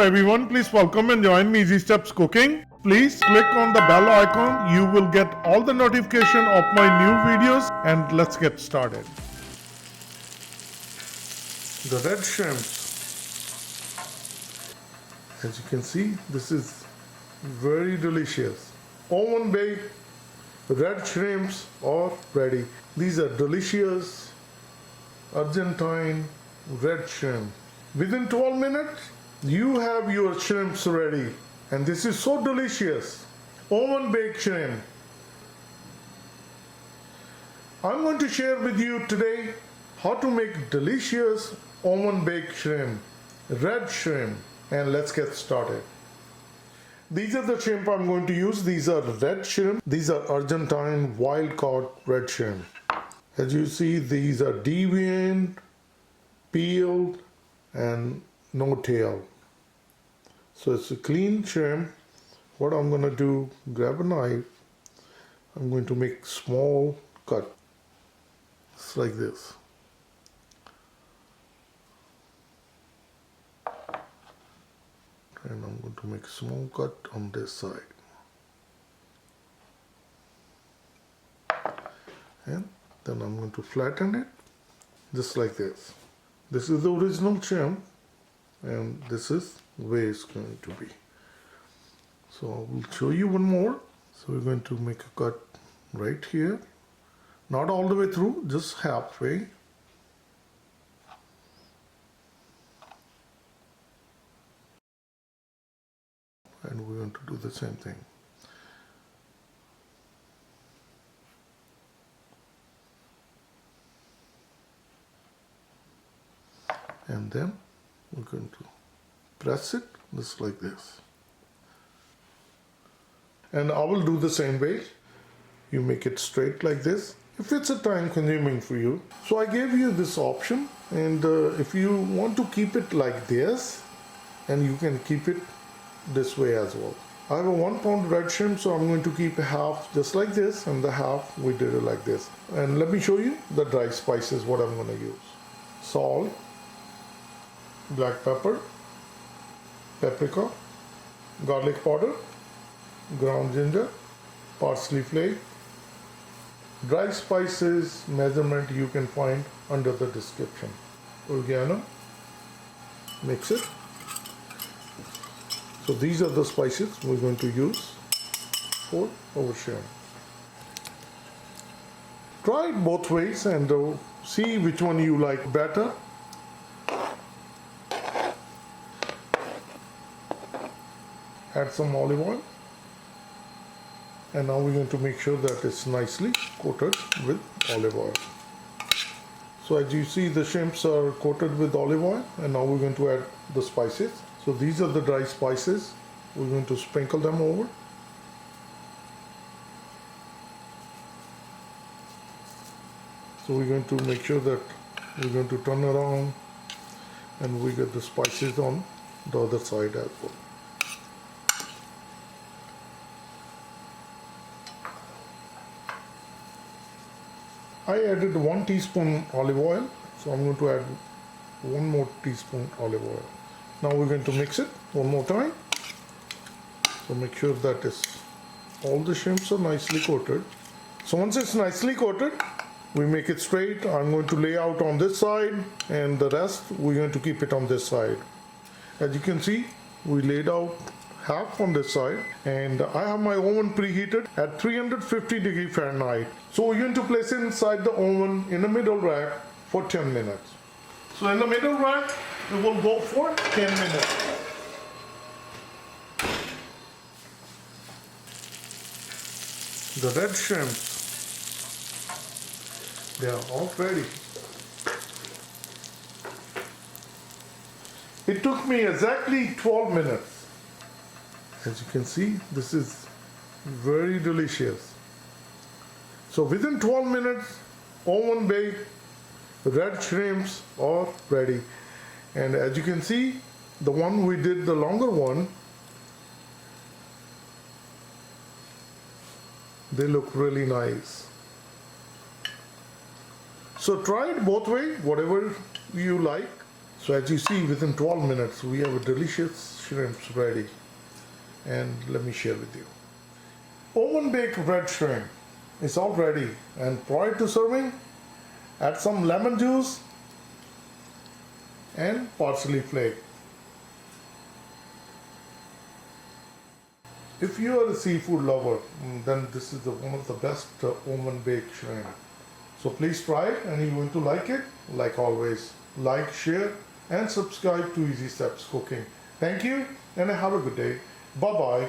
everyone, please welcome and join me Easy Steps Cooking. Please click on the bell icon. You will get all the notification of my new videos, and let's get started. The red shrimps. As you can see, this is very delicious. Oven baked red shrimps are ready. These are delicious Argentine red shrimp. Within 12 minutes, you have your shrimps ready. And this is so delicious. Oven baked shrimp. I'm going to share with you today how to make delicious oven baked shrimp, red shrimp. And let's get started. These are the shrimp I'm going to use. These are red shrimp. These are Argentine wild caught red shrimp. As you see, these are deveined, peeled, and no tail. So it's a clean shrimp. What I'm going to do, grab a knife. I'm going to make small cut. It's like this. And I'm going to make a small cut on this side. And then I'm going to flatten it just like this. This is the original shrimp, and this is the way it's going to be. So I will show you one more. So we're going to make a cut right here. Not all the way through, just halfway. And we're going to do the same thing. And then we're going to press it just like this. And I will do the same way. You make it straight like this. If it's a time consuming for you. So I gave you this option, and if you want to keep it like this, and you can keep it this way as well. I have a 1 pound red shrimp, so I'm going to keep half just like this, and the half we did it like this. And let me show you the dry spices what I'm going to use. Salt, black pepper, paprika, garlic powder, ground ginger, parsley flake. Dry spices measurement you can find under the description. Oregano, mix it. So these are the spices we're going to use for our shrimp. Try it both ways and see which one you like better. Add some olive oil. And now we're going to make sure that it's nicely coated with olive oil. So as you see, the shrimps are coated with olive oil, and now we're going to add the spices. So these are the dry spices. We're going to sprinkle them over. So we're going to make sure that we're going to turn around and we get the spices on the other side as well. I added 1 teaspoon olive oil, so I'm going to add 1 more teaspoon olive oil. Now we're going to mix it one more time. So make sure that all the shrimps are nicely coated. So once it's nicely coated, we make it straight. I'm going to lay out on this side, and the rest we're going to keep it on this side. As you can see, we laid out half on this side, and I have my oven preheated at 350 Fahrenheit. So we're going to place it inside the oven in the middle rack for 10 minutes. So in the middle rack, it will go for 10 minutes. The red shrimps, they are all ready. It took me exactly 12 minutes. As you can see, this is very delicious. So within 12 minutes, oven baked red shrimps are ready. And as you can see, the one we did, the longer one, they look really nice. So try it both way, whatever you like. So as you see, within 12 minutes, we have a delicious shrimps ready. And let me share with you. Oven baked red shrimp is all ready. And prior to serving, add some lemon juice and parsley flake. If you are a seafood lover, then this is one of the best oven baked shrimp. So please try it and you're going to like it. Like always, like, share and subscribe to Easy Steps Cooking. Thank you and have a good day. Bye bye.